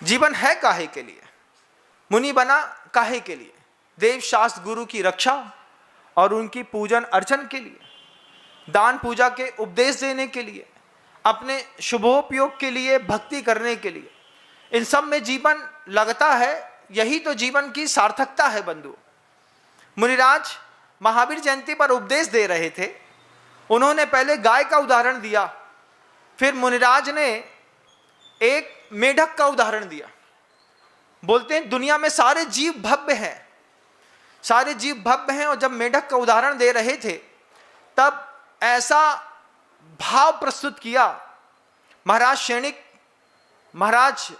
जीवन है काहे के लिए, मुनि बना काहे के लिए, देव शास्त्र गुरु की रक्षा और उनकी पूजन अर्चन के लिए, दान पूजा के उपदेश देने के लिए, अपने शुभोपयोग के लिए, भक्ति करने के लिए, इन सब में जीवन लगता है। यही तो जीवन की सार्थकता है बंधु। मुनिराज महावीर जयंती पर उपदेश दे रहे थे। उन्होंने पहले गाय का उदाहरण दिया, फिर मुनिराज ने एक मेढक का उदाहरण दिया। बोलते हैं दुनिया में सारे जीव भव्य हैं, सारे जीव भव्य हैं। और जब मेढक का उदाहरण दे रहे थे तब ऐसा भाव प्रस्तुत किया। महाराज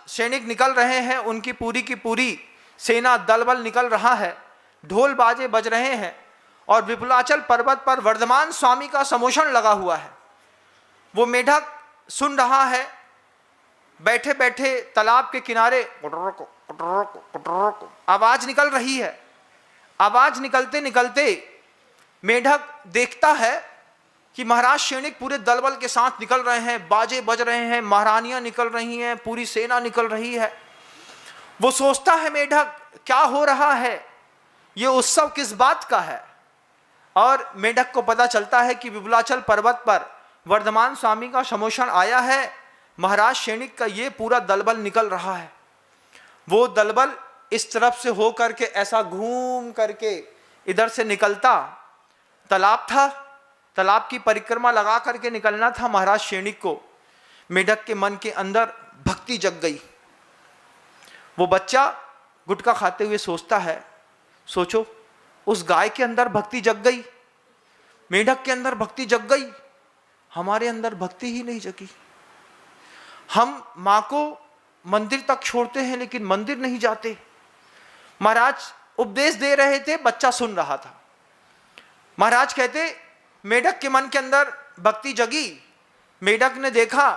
सैनिक निकल रहे हैं, उनकी पूरी की पूरी सेना दल बल निकल रहा है, ढोल बाजे बज रहे हैं और विपुलाचल पर्वत पर वर्धमान स्वामी का समोषण लगा हुआ है। वो मेढक सुन रहा है, बैठे बैठे तालाब के किनारे आवाज निकल रही है। आवाज निकलते निकलते मेढक देखता है कि महाराज सैनिक पूरे दलबल के साथ निकल रहे हैं, बाजे बज रहे हैं, महारानियां निकल रही हैं, पूरी सेना निकल रही है। वो सोचता है मेढक क्या हो रहा है, ये उत्सव किस बात का है। और मेढक को पता चलता है कि विपुलाचल पर्वत पर वर्धमान स्वामी का समोषण आया है, महाराज सैनिक का ये पूरा दलबल निकल रहा है। वो दलबल इस तरफ से हो करके ऐसा घूम करके इधर से निकलता। तालाब था, तालाब की परिक्रमा लगा करके निकलना था महाराज सैनिक को। मेढक के मन के अंदर भक्ति जग गई। वो बच्चा गुटखा खाते हुए सोचता है, सोचो उस गाय के अंदर भक्ति जग गई, मेढक के अंदर भक्ति जग गई, हमारे अंदर भक्ति ही नहीं जगी। हम माँ को मंदिर तक छोड़ते हैं लेकिन मंदिर नहीं जाते। महाराज उपदेश दे रहे थे, बच्चा सुन रहा था। महाराज कहते मेढक के मन के अंदर भक्ति जगी। मेढक ने देखा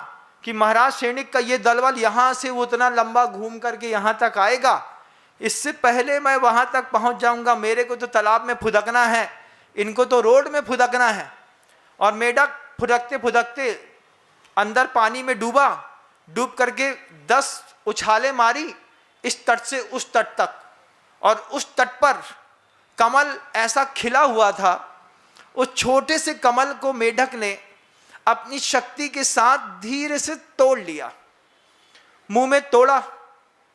कि महाराज सैनिक का ये दलबल यहाँ से उतना लंबा घूम करके यहाँ तक आएगा, इससे पहले मैं वहाँ तक पहुँच जाऊँगा। मेरे को तो तालाब में फुदकना है, इनको तो रोड में फुदकना है। और मेढक फुदकते फुदकते अंदर पानी में डूबा, डूब करके 10 उछाले मारी इस तट से उस तट तक। और उस तट पर कमल ऐसा खिला हुआ था, उस छोटे से कमल को मेढक ने अपनी शक्ति के साथ धीरे से तोड़ लिया, मुंह में तोड़ा।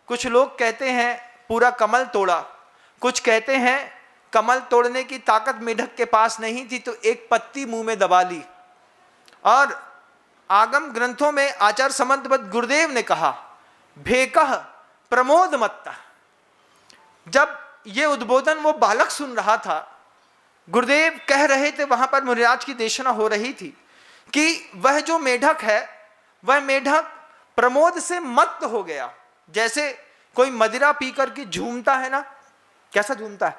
कुछ लोग कहते हैं पूरा कमल तोड़ा, कुछ कहते हैं कमल तोड़ने की ताकत मेढक के पास नहीं थी तो एक पत्ती मुंह में दबा ली। और आगम ग्रंथों में आचार्य समंतवत गुरुदेव ने कहा भेकह प्रमोद मत्ता। जब ये उद्बोधन वो बालक सुन रहा था, गुरुदेव कह रहे थे, वहां पर मुनिराज की देशना हो रही थी कि वह जो मेढक है वह मेढक प्रमोद से मत्त हो गया। जैसे कोई मदिरा पी करके झूमता है ना, कैसा झूमता है,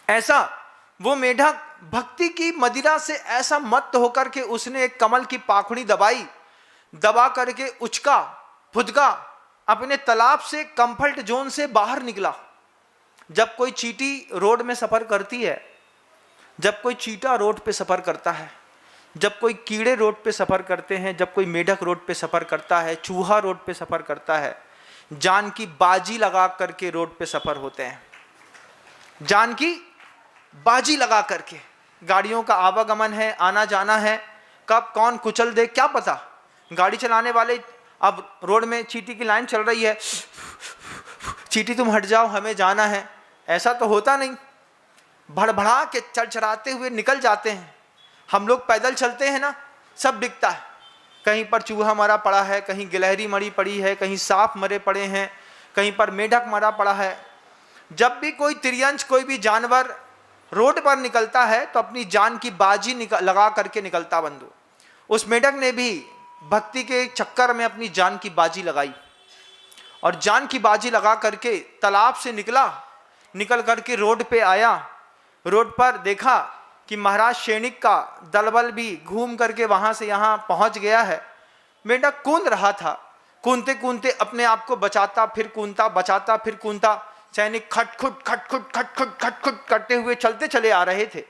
ऐसा वो मेढक भक्ति की मदिरा से ऐसा मत्त होकर के उसने एक कमल की पाखुड़ी दबाई, दबा करके उचका, फुदका, अपने तालाब से कंफर्ट जोन से बाहर निकला। जब कोई चींटी रोड में सफर करती है, जब कोई चींटा रोड पे सफर करता है, जब कोई कीड़े रोड पे सफर करते हैं, जब कोई मेढक रोड पे सफर करता है, चूहा रोड पे सफर करता है, जान की बाजी लगा करके रोड पे सफर होते हैं। जान की बाजी लगा करके, गाड़ियों का आवागमन है, आना जाना है, कब कौन कुचल दे क्या पता। गाड़ी चलाने वाले, अब रोड में चींटी की लाइन चल रही है, चींटी तुम हट जाओ हमें जाना है, ऐसा तो होता नहीं। भड़बड़ा के चरचराते हुए निकल जाते हैं। हम लोग पैदल चलते हैं ना, सब दिखता है, कहीं पर चूहा मरा पड़ा है, कहीं गिलहरी मरी पड़ी है, कहीं सांप मरे पड़े हैं, कहीं पर मेढक मरा पड़ा है। जब भी कोई तिर्यंच, कोई भी जानवर रोड पर निकलता है तो अपनी जान की बाजी लगा करके निकलता बंधु। उस मेढक ने भी भक्ति के चक्कर में अपनी जान की बाजी लगाई और जान की बाजी लगा करके तालाब से निकल करके रोड पे आया। रोड पर देखा कि महाराज सैनिक का दलबल भी घूम करके वहां से यहाँ पहुंच गया है। मेढक कूद रहा था, कूदते कूदते अपने आप को बचाता फिर कूदता, बचाता फिर कूदता। सैनिक खटखुट खटखुट खटखुट खटखुट करते हुए चलते चले आ रहे थे।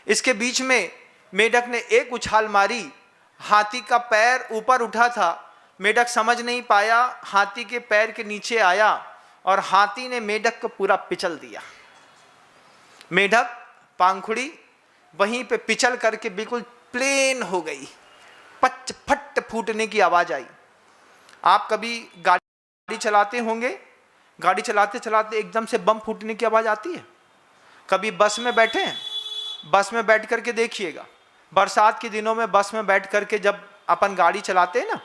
इसके बीच में मेढक ने एक उछाल मारी, हाथी का पैर ऊपर उठा था, मेढक समझ नहीं पाया, हाथी के पैर के नीचे आया और हाथी ने मेढक को पूरा पिचल दिया। मेढक पांखुड़ी वहीं पे पिचल करके बिल्कुल प्लेन हो गई, पच फट फूटने की आवाज आई। आप कभी गाड़ी चलाते होंगे, गाड़ी चलाते चलाते एकदम से बम फूटने की आवाज आती है। कभी बस में बैठे हैं, बस में बैठ करके देखिएगा, बरसात के दिनों में बस में बैठ करके जब अपन गाड़ी चलाते हैं ना,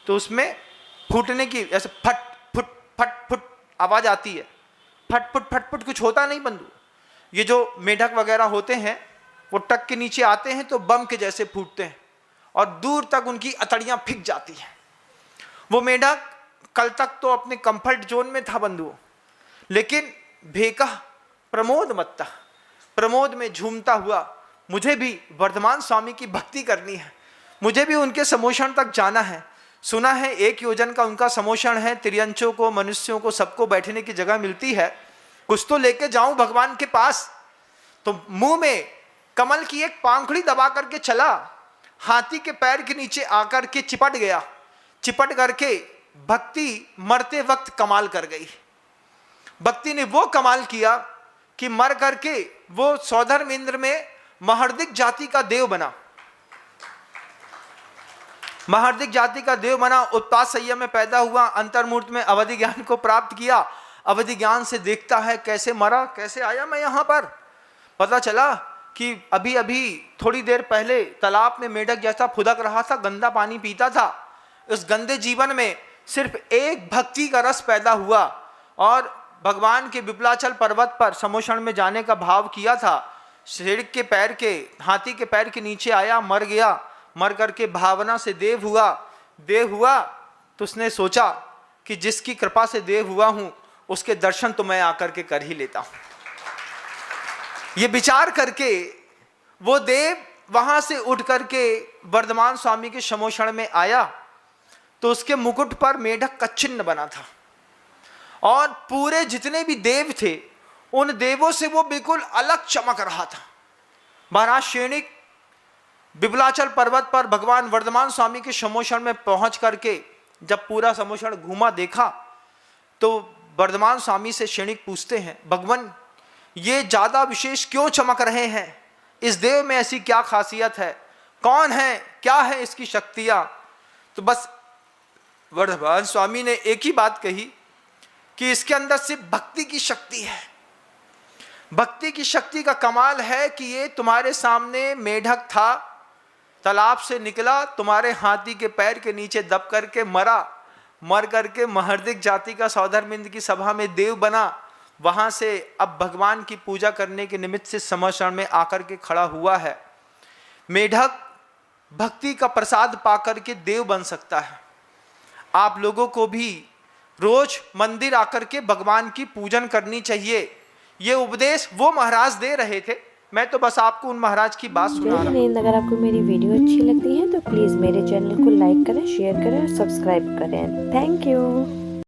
तो उसमें फूटने की ऐसे फट फुट आवाज आती है। फट फुट कुछ होता नहीं बंधु। ये जो मेढक वगैरह होते हैं वो टक के नीचे आते हैं तो बम के जैसे फूटते हैं और दूर तक उनकी अतड़ियां फिक जाती हैं। वो मेढक कल तक तो अपने कंफर्ट जोन में था बंधुओं, लेकिन भेकह प्रमोद मत्ता, प्रमोद में झूमता हुआ, मुझे भी वर्धमान स्वामी की भक्ति करनी है, मुझे भी उनके समोषण तक जाना है। सुना है 1 योजन का उनका समोषण है, तिर्यंचों को, मनुष्यों को, सबको बैठने की जगह मिलती है, कुछ तो लेके जाऊं भगवान के पास। तो मुंह में कमल की एक पांखुड़ी दबा करके चला, हाथी के पैर के नीचे आकर के चिपट गया। चिपट करके भक्ति मरते वक्त कमाल कर गई। भक्ति ने वो कमाल किया कि मर करके वो सौधर्म इंद्र में महर्दिक जाति का देव बना। महर्दिक जाति का देव बना, उत्पात संयम में पैदा हुआ, अंतर्मूर्त में अवधि ज्ञान को प्राप्त किया। अवधि ज्ञान से देखता है कैसे मरा, कैसे आया मैं यहाँ पर। पता चला कि अभी अभी थोड़ी देर पहले तालाब में मेढक जैसा फुदक रहा था, गंदा पानी पीता था। उस गंदे जीवन में सिर्फ एक भक्ति का रस पैदा हुआ और भगवान के विप्लाचल पर्वत पर समोषण में जाने का भाव किया था। शेर के पैर के, हाथी के पैर के नीचे आया, मर गया। मर करके भावना से देव हुआ। देव हुआ तो उसने सोचा कि जिसकी कृपा से देव हुआ हूं उसके दर्शन तो मैं आकर के कर ही लेता हूं। ये विचार करके वो देव वहां से उठ करके वर्धमान स्वामी के समोषण में आया तो उसके मुकुट पर मेढक का चिन्ह बना था और पूरे जितने भी देव थे उन देवों से वो बिल्कुल अलग चमक रहा था। महाराज शेणिक विप्लाचल पर्वत पर भगवान वर्धमान स्वामी के समोषण में पहुंच करके जब पूरा समोषण घूमा देखा तो वर्धमान स्वामी से शेणिक पूछते हैं, भगवान ये ज्यादा विशेष क्यों चमक रहे हैं? इस देव में ऐसी क्या खासियत है? कौन है? क्या है इसकी शक्तियां? तो बस वर्धमान स्वामी ने एक ही बात कही कि इसके अंदर सिर्फ भक्ति की शक्ति है। भक्ति की शक्ति का कमाल है कि ये तुम्हारे सामने मेढक था, तालाब से निकला, तुम्हारे हाथी के पैर के नीचे दब करके मरा, मर करके महर्दिक जाति का सौधर्मिंद की सभा में देव बना, वहां से अब भगवान की पूजा करने के निमित्त से समोषण में आकर के खड़ा हुआ है। मेढक भक्ति का प्रसाद पाकर के देव बन सकता है। आप लोगों को भी रोज मंदिर आकर के भगवान की पूजन करनी चाहिए। ये उपदेश वो महाराज दे रहे थे, मैं तो बस आपको उन महाराज की बात सुना रहा हूं। अगर आपको मेरी वीडियो अच्छी लगती है तो प्लीज़ मेरे चैनल को लाइक करें, शेयर करें और सब्सक्राइब करें। Thank you.